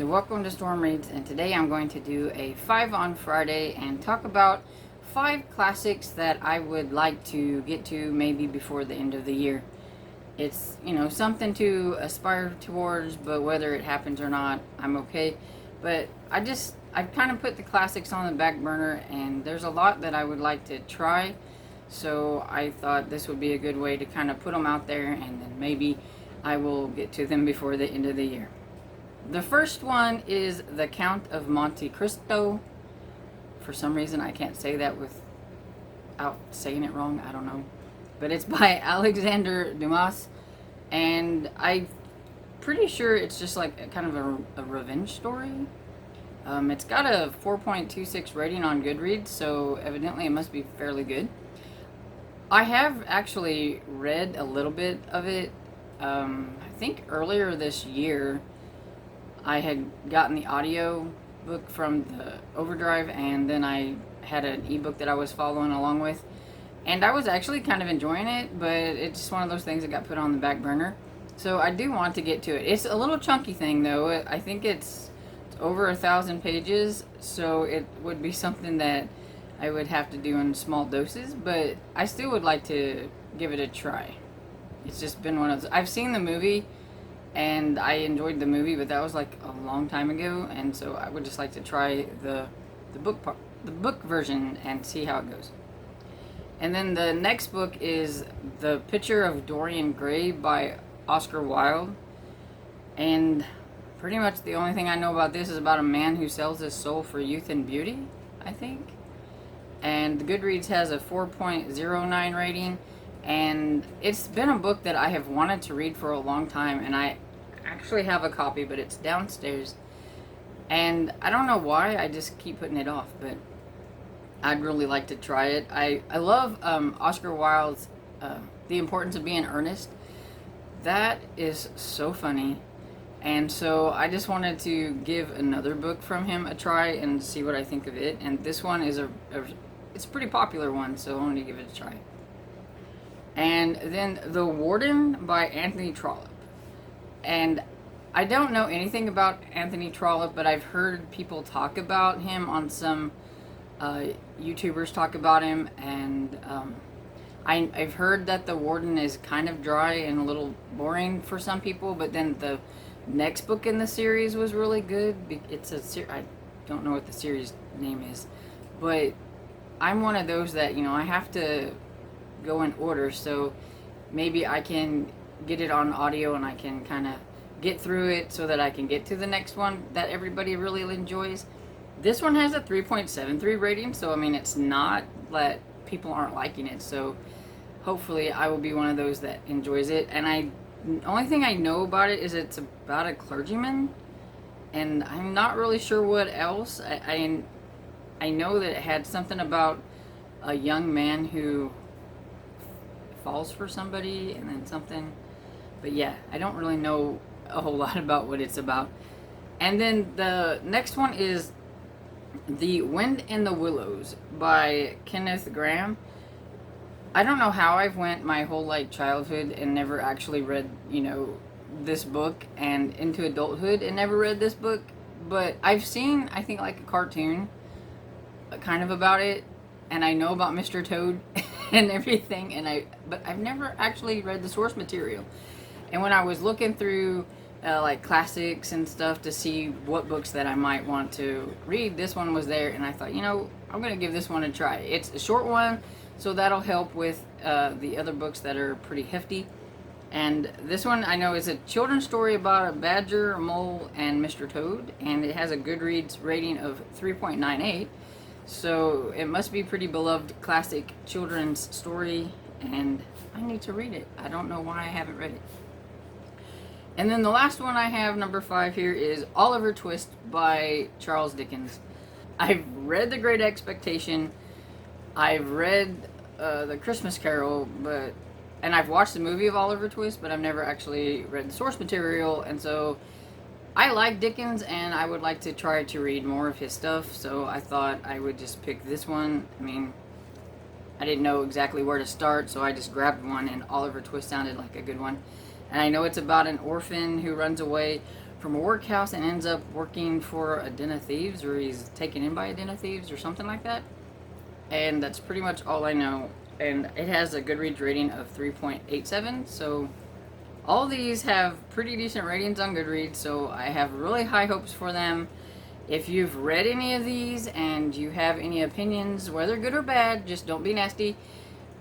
welcome to Storm Reads, and today I'm going to do a 5 on Friday and talk about 5 classics that I would like to get to maybe before the end of the year. It's, something to aspire towards, but whether it happens or not, I'm okay. But I've kind of put the classics on the back burner, and there's a lot that I would like to try, so I thought this would be a good way to kind of put them out there, and then maybe I will get to them before the end of the year. The first one is The Count of Monte Cristo. For some reason, I can't say that without saying it wrong. I don't know. But it's by Alexander Dumas. And I'm pretty sure it's just like a kind of a revenge story. It's got a 4.26 rating on Goodreads, so evidently it must be fairly good. I have actually read a little bit of it. I think earlier this year, I had gotten the audio book from the Overdrive, and then I had an ebook that I was following along with, and I was actually kind of enjoying it, but it's just one of those things that got put on the back burner. So I do want to get to it. It's a little chunky thing though. I think it's over 1,000 pages, so it would be something that I would have to do in small doses, but I still would like to give it a try. It's just been one of those. I've seen the movie and I enjoyed the movie, but that was like a long time ago, and so I would just like to try the book version and see how it goes. And then the next book is The Picture of Dorian Gray by Oscar Wilde. And pretty much the only thing I know about this is about a man who sells his soul for youth and beauty, I think. And Goodreads has a 4.09 rating. And it's been a book that I have wanted to read for a long time, and I actually have a copy, but it's downstairs. And I don't know why, I just keep putting it off, but I'd really like to try it. I love Oscar Wilde's The Importance of Being Earnest. That is so funny. And so I just wanted to give another book from him a try and see what I think of it. And this one is it's a pretty popular one, so I wanted to give it a try. And then The Warden by Anthony Trollope. And I don't know anything about Anthony Trollope, but I've heard people talk about him on some YouTubers talk about him, and I've heard that The Warden is kind of dry and a little boring for some people, but then the next book in the series was really good. It's I don't know what the series name is, but I'm one of those that, I have to go in order, so maybe I can get it on audio and I can kind of get through it so that I can get to the next one that everybody really enjoys. This one has a 3.73 rating, so it's not that people aren't liking it, so hopefully I will be one of those that enjoys it. And the only thing I know about it is it's about a clergyman, and I'm not really sure what else. I know that it had something about a young man who falls for somebody and then something, but yeah, I don't really know a whole lot about what it's about. And then the next one is The Wind in the Willows by Kenneth Grahame. I don't know how I've went my whole childhood and never actually read this book, and into adulthood and never read this book, but I've seen, I think, a cartoon kind of about it, and I know about Mr. Toad and everything, but I've never actually read the source material. And when I was looking through classics and stuff to see what books that I might want to read, this one was there, and I thought, I'm going to give this one a try. It's a short one, so that'll help with the other books that are pretty hefty. And this one, I know, is a children's story about a badger, a mole, and Mr. Toad, and it has a Goodreads rating of 3.98. So it must be pretty beloved classic children's story, and I need to read it. I don't know why I haven't read it. And then the last one I have, number 5 here, is Oliver Twist by Charles Dickens. I've read The Great Expectation. I've read The Christmas Carol, and I've watched the movie of Oliver Twist, but I've never actually read the source material, and so I like Dickens, and I would like to try to read more of his stuff, so I thought I would just pick this one. I didn't know exactly where to start, so I just grabbed one, and Oliver Twist sounded like a good one. And I know it's about an orphan who runs away from a workhouse and ends up working for a den of thieves, or he's taken in by a den of thieves or something like that. And that's pretty much all I know. And it has a Goodreads rating of 3.87, so all these have pretty decent ratings on Goodreads, so I have really high hopes for them. If you've read any of these and you have any opinions, whether good or bad, just don't be nasty.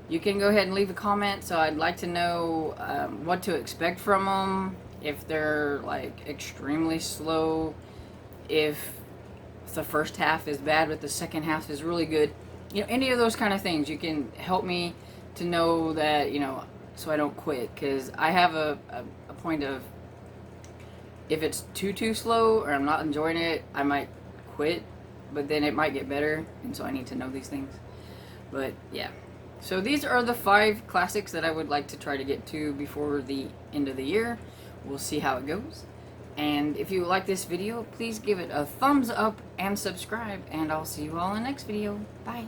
You can go ahead and leave a comment, so I'd like to know what to expect from them. If they're like extremely slow, if the first half is bad but the second half is really good. You know, any of those kind of things, you can help me to know that, you know, so I don't quit. Because I have a point of, if it's too slow or I'm not enjoying it, I might quit. But then it might get better, and so I need to know these things. But yeah. So these are the 5 classics that I would like to try to get to before the end of the year. We'll see how it goes. And if you like this video, please give it a thumbs up and subscribe. And I'll see you all in the next video. Bye.